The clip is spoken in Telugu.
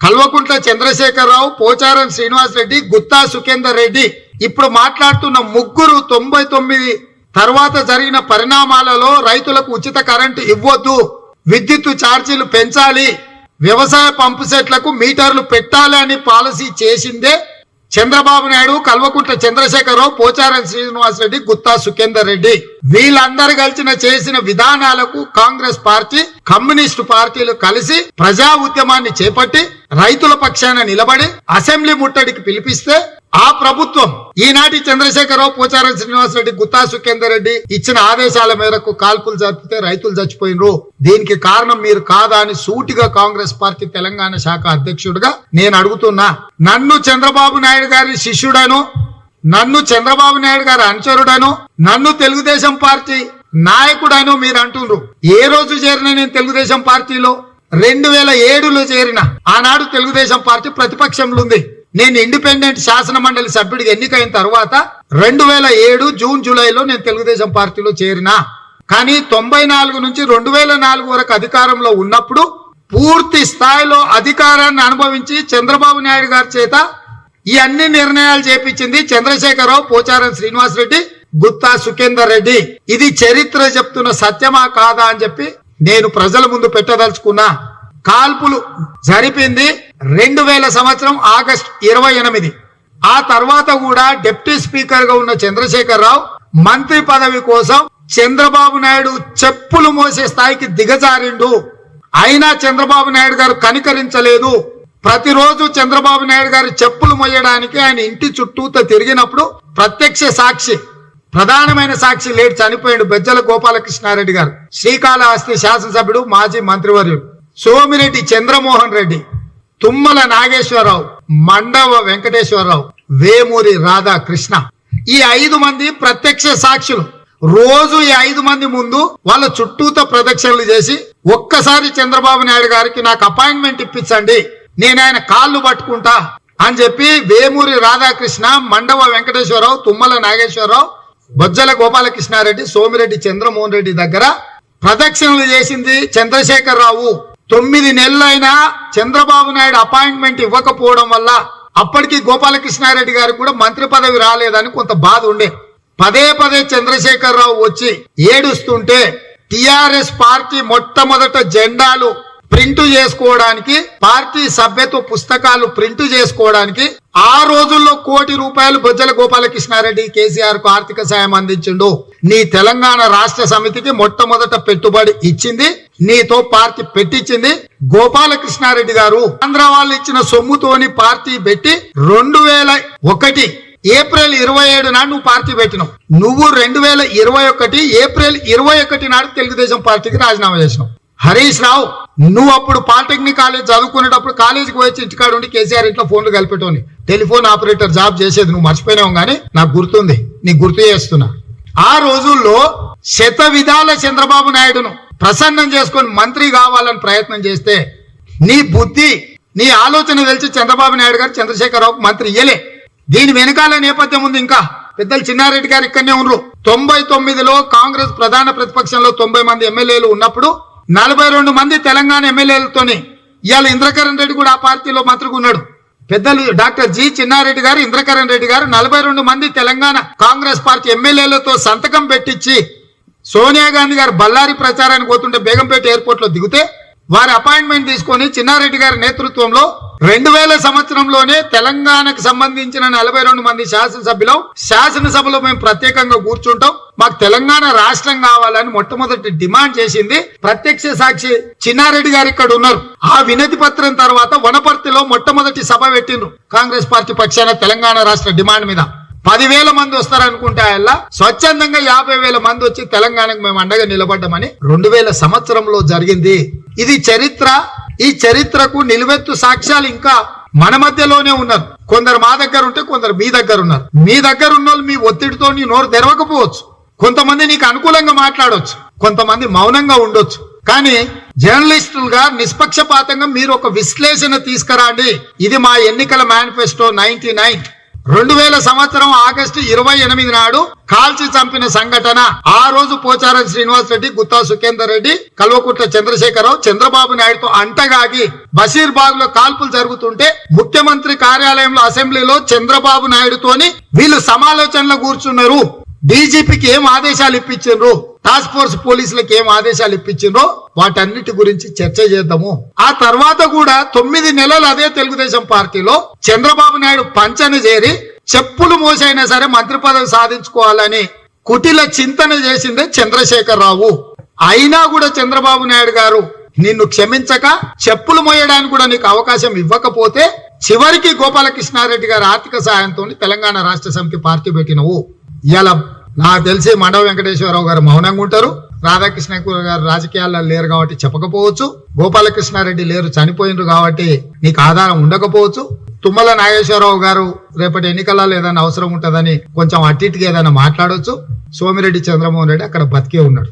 కల్వకుంట్ల చంద్రశేఖరరావు, పోచారం శ్రీనివాసరెడ్డి, గుత్తా సుఖేందర్ రెడ్డి ఇప్పుడు మాట్లాడుతున్న ముగ్గురు 99 తర్వాత జరిగిన పరిణామాలలో రైతులకు ఉచిత కరెంటు ఇవ్వొద్దు, విద్యుత్ ఛార్జీలు పెంచాలి, వ్యవసాయ పంపు సెట్లకు మీటర్లు పెట్టాలి అని పాలసీ చేసిందే చంద్రబాబు నాయుడు, కల్వకుంట్ల చంద్రశేఖరరావు, పోచారం శ్రీనివాసరెడ్డి, గుత్తా సుఖేందర్ రెడ్డి. వీళ్ళందరూ కలిసిన చేసిన విధానాలకు కాంగ్రెస్ పార్టీ, కమ్యూనిస్టు పార్టీలు కలిసి ప్రజా ఉద్యమాన్ని చేపట్టి రైతుల పక్షాన నిలబడి అసెంబ్లీ ముట్టడికి పిలిపిస్తే ఆ ప్రభుత్వం ఈనాటి చంద్రశేఖరరావు, పోచారం శ్రీనివాసరెడ్డి, గుత్తా సుఖేందర్ రెడ్డి ఇచ్చిన ఆదేశాల మేరకు కాల్పులు జరిపితే రైతులు చచ్చిపోయినరు. దీనికి కారణం మీరు కాదా అని సూటిగా కాంగ్రెస్ పార్టీ తెలంగాణ శాఖ అధ్యక్షుడిగా నేను అడుగుతున్నా. నన్ను చంద్రబాబు నాయుడు గారి శిష్యుడను, నన్ను చంద్రబాబు నాయుడు గారి అనుచరుడను, నన్ను తెలుగుదేశం పార్టీ నాయకుడను మీరు అంటున్నారు. ఏ రోజు చేరిన నేను తెలుగుదేశం పార్టీలో 2007లో చేరిన. ఆనాడు తెలుగుదేశం పార్టీ ప్రతిపక్షంలో ఉంది. నేను ఇండిపెండెంట్ శాసన మండలి సభ్యుడిగా ఎన్నికైన తర్వాత 2007 జూన్ జూలైలో నేను తెలుగుదేశం పార్టీలో చేరినా. కానీ 94 నుంచి 2004 వరకు అధికారంలో ఉన్నప్పుడు పూర్తి స్థాయిలో అధికారాన్ని అనుభవించి చంద్రబాబు నాయుడు గారి చేత ఈ అన్ని నిర్ణయాలు చేపించింది చంద్రశేఖరరావు, పోచారం శ్రీనివాసరెడ్డి, గుత్తా సుఖేందర్ రెడ్డి. ఇది చరిత్ర చెప్తున్న సత్యమా కాదా అని చెప్పి నేను ప్రజల ముందు పెట్టదలుచుకున్నా. కాల్పులు జరిపింది 2000 సంవత్సరం ఆగస్టు 28. ఆ తర్వాత కూడా డిప్యూటీ స్పీకర్ గా ఉన్న చంద్రశేఖరరావు మంత్రి పదవి కోసం చంద్రబాబు నాయుడు చెప్పులు మోసే స్థాయికి దిగజారిండు. అయినా చంద్రబాబు నాయుడు గారు కనికరించలేదు. ప్రతిరోజు చంద్రబాబు నాయుడు గారు చెప్పులు మోయడానికి ఆయన ఇంటి చుట్టూతో తిరిగినప్పుడు ప్రత్యక్ష సాక్షి, ప్రధానమైన సాక్షి లేడు, చనిపోయాడు. బెజ్జల గోపాలకృష్ణారెడ్డి గారు, శ్రీకాళహస్తి శాసనసభ్యుడు, మాజీ మంత్రివర్యుడు, సోమిరెడ్డి చంద్రమోహన్ రెడ్డి, తుమ్మల నాగేశ్వరరావు, మండవ వెంకటేశ్వరరావు, వేమూరి రాధాకృష్ణ, ఈ 5 మంది ప్రత్యక్ష సాక్షులు. రోజు ఈ 5 మంది ముందు వాళ్ళ చుట్టూతో ప్రదక్షిణలు చేసి ఒక్కసారి చంద్రబాబు నాయుడు గారికి నాకు అపాయింట్మెంట్ ఇప్పించండి, నేను ఆయన కాళ్ళు పట్టుకుంటా అని చెప్పి వేమూరి రాధాకృష్ణ, మండవ వెంకటేశ్వరరావు, తుమ్మల నాగేశ్వరరావు, బొజ్జల గోపాలకృష్ణారెడ్డి, సోమిరెడ్డి చంద్రమోహన్ రెడ్డి దగ్గర ప్రదక్షిణలు చేసింది చంద్రశేఖరరావు. 9 నెలలైనా చంద్రబాబు నాయుడు అపాయింట్మెంట్ ఇవ్వకపోవడం వల్ల అప్పటికి గోపాలకృష్ణారెడ్డి గారికి కూడా మంత్రి పదవి రాలేదని కొంత బాధ ఉండే. పదే చంద్రశేఖరరావు వచ్చి ఏడుస్తుంటే టిఆర్ఎస్ పార్టీ మొట్టమొదట జెండాలు ప్రింట్ చేసుకోవడానికి, పార్టీ సభ్యత్వ పుస్తకాలు ప్రింట్ చేసుకోవడానికి ఆ రోజుల్లో ₹1 కోటి బొజ్జల గోపాలకృష్ణారెడ్డి కేసీఆర్ కు ఆర్థిక సాయం అందించిండు. నీ తెలంగాణ రాష్ట్ర సమితికి మొట్టమొదట పెట్టుబడి ఇచ్చింది, నీతో పార్టీ పెట్టించింది గోపాలకృష్ణారెడ్డి గారు. ఆంధ్ర వాళ్ళు ఇచ్చిన సొమ్ముతోని పార్టీ పెట్టి 2001 ఏప్రిల్ 27 నాడు నువ్వు పార్టీ పెట్టినావు. నువ్వు 2021 ఏప్రిల్ 21 నాడు తెలుగుదేశం పార్టీకి రాజీనామా చేసినావు. హరీష్ రావు, నువ్వు అప్పుడు పాలిటెక్నిక్ కాలేజ్ చదువుకునేటప్పుడు కాలేజీకి వచ్చి ఇంటికాడ ఉండి కేసీఆర్ ఇంట్లో ఫోన్లు కలిపేటోని, టెలిఫోన్ ఆపరేటర్ జాబ్ చేసేది. నువ్వు మర్చిపోయినావు కానీ నాకు గుర్తుంది, నీకు గుర్తు చేస్తున్నా. ఆ రోజుల్లో శత విధాల చంద్రబాబు నాయుడును ప్రసన్నం చేసుకొని మంత్రి కావాలని ప్రయత్నం చేస్తే నీ బుద్ధి, నీ ఆలోచన తెలిసి చంద్రబాబు నాయుడు గారు చంద్రశేఖరరావుకు మంత్రి ఇయ్యలే. దీని వెనకాల నేపథ్యం ఉంది. ఇంకా పెద్దలు చిన్నారెడ్డి గారు ఇక్కడనే ఉన్నారు. 99లో కాంగ్రెస్ ప్రధాన ప్రతిపక్షంలో 90 మంది ఎమ్మెల్యేలు ఉన్నప్పుడు 42 మంది తెలంగాణ ఎమ్మెల్యేలతోని ఇవాళ ఇంద్రకరణ్ రెడ్డి కూడా ఆ పార్టీలో మంత్రిగా ఉన్నాడు. పెద్దలు డాక్టర్ జి చిన్నారెడ్డి గారు, ఇంద్రకరణ్ రెడ్డి గారు 42 మంది తెలంగాణ కాంగ్రెస్ పార్టీ ఎమ్మెల్యేలతో సంతకం పెట్టించి సోనియా గాంధీ గారు బళ్ళారి ప్రచారానికి పోతుంటే బేగంపేట ఎయిర్పోర్ట్ లో దిగితే వారి అపాయింట్మెంట్ తీసుకొని చిన్నారెడ్డి గారి నేతృత్వంలో 2000 సంవత్సరంలోనే తెలంగాణకు సంబంధించిన 42 మంది శాసనసభలో మేము ప్రత్యేకంగా కూర్చుంటాం, మాకు తెలంగాణ రాష్ట్రం కావాలని మొట్టమొదటి డిమాండ్ చేసింది ప్రత్యక్ష సాక్షి చిన్నారెడ్డి గారు ఇక్కడ ఉన్నారు. ఆ వినతి పత్రం తర్వాత వనపర్తిలో మొట్టమొదటి సభ పెట్టిండ్రు కాంగ్రెస్ పార్టీ పక్షాన తెలంగాణ రాష్ట్ర డిమాండ్ మీద. 10,000 మంది వస్తారనుకుంటే ఆయన స్వచ్ఛందంగా 50,000 మంది వచ్చి తెలంగాణకు మేము అండగా నిలబడ్డామని 2000 సంవత్సరంలో జరిగింది. ఇది చరిత్ర. ఈ చరిత్రకు నిలువెత్తు సాక్ష్యాలు ఇంకా మన మధ్యలోనే ఉన్నారు. కొందరు మా దగ్గర ఉంటే కొందరు మీ దగ్గర ఉన్నారు. మీ దగ్గర ఉన్న వాళ్ళు మీ ఒత్తిడితో నీ నోరు తెరవకపోవచ్చు, కొంతమంది నీకు అనుకూలంగా మాట్లాడవచ్చు, కొంతమంది మౌనంగా ఉండొచ్చు. కానీ జర్నలిస్టులుగా నిష్పక్షపాతంగా మీరు ఒక విశ్లేషణ తీసుకురండి. ఇది మా ఎన్నికల మేనిఫెస్టో 99 2000 సంవత్సరం ఆగస్టు 28 నాడు కాల్చి చంపిన సంఘటన. ఆ రోజు పోచారం శ్రీనివాస్ రెడ్డి, గుత్తా సుఖేందర్ రెడ్డి, కల్వకుట్ల చంద్రశేఖరరావు చంద్రబాబు నాయుడుతో అంటగాగి బషీర్బాగ్ లో కాల్పులు జరుగుతుంటే ముఖ్యమంత్రి కార్యాలయంలో అసెంబ్లీలో చంద్రబాబు నాయుడుతోని వీళ్ళు సమాలోచనలో కూర్చున్నారు. డీజీపీకి ఏం ఆదేశాలు ఇప్పించిండ్రు, టాస్క్ ఫోర్స్ పోలీసులకు ఏం ఆదేశాలు ఇప్పించిండ్రో వాటన్నిటి గురించి చర్చ చేద్దాము. ఆ తర్వాత కూడా 9 నెలలు అదే తెలుగుదేశం పార్టీలో చంద్రబాబు నాయుడు పంచన చేరి చెప్పులు మోసైనా సరే మంత్రి పదవి సాధించుకోవాలని కుటిల చింతన చేసిందే చంద్రశేఖరరావు. అయినా కూడా చంద్రబాబు నాయుడు గారు నిన్ను క్షమించక చెప్పులు మోయడానికి కూడా నీకు అవకాశం ఇవ్వకపోతే చివరికి గోపాలకృష్ణారెడ్డి గారి ఆర్థిక సాయంతో తెలంగాణ రాష్ట్ర సమితి పార్టీ పెట్టినవు. ఇలా నాకు తెలిసి మండవ వెంకటేశ్వరరావు గారు మౌనంగా ఉంటారు, రాధాకృష్ణ గారు రాజకీయాల్లో లేరు కాబట్టి చెప్పకపోవచ్చు, గోపాలకృష్ణారెడ్డి లేరు చనిపోయినరు కాబట్టి నీకు ఆధారం ఉండకపోవచ్చు, తుమ్మల నాగేశ్వరరావు గారు రేపటి ఎన్నికలలో ఏదైనా అవసరం ఉంటుందని కొంచెం అట్టిటికి ఏదైనా మాట్లాడొచ్చు, సోమిరెడ్డి చంద్రమోహన్ రెడ్డి అక్కడ బతికే ఉన్నాడు.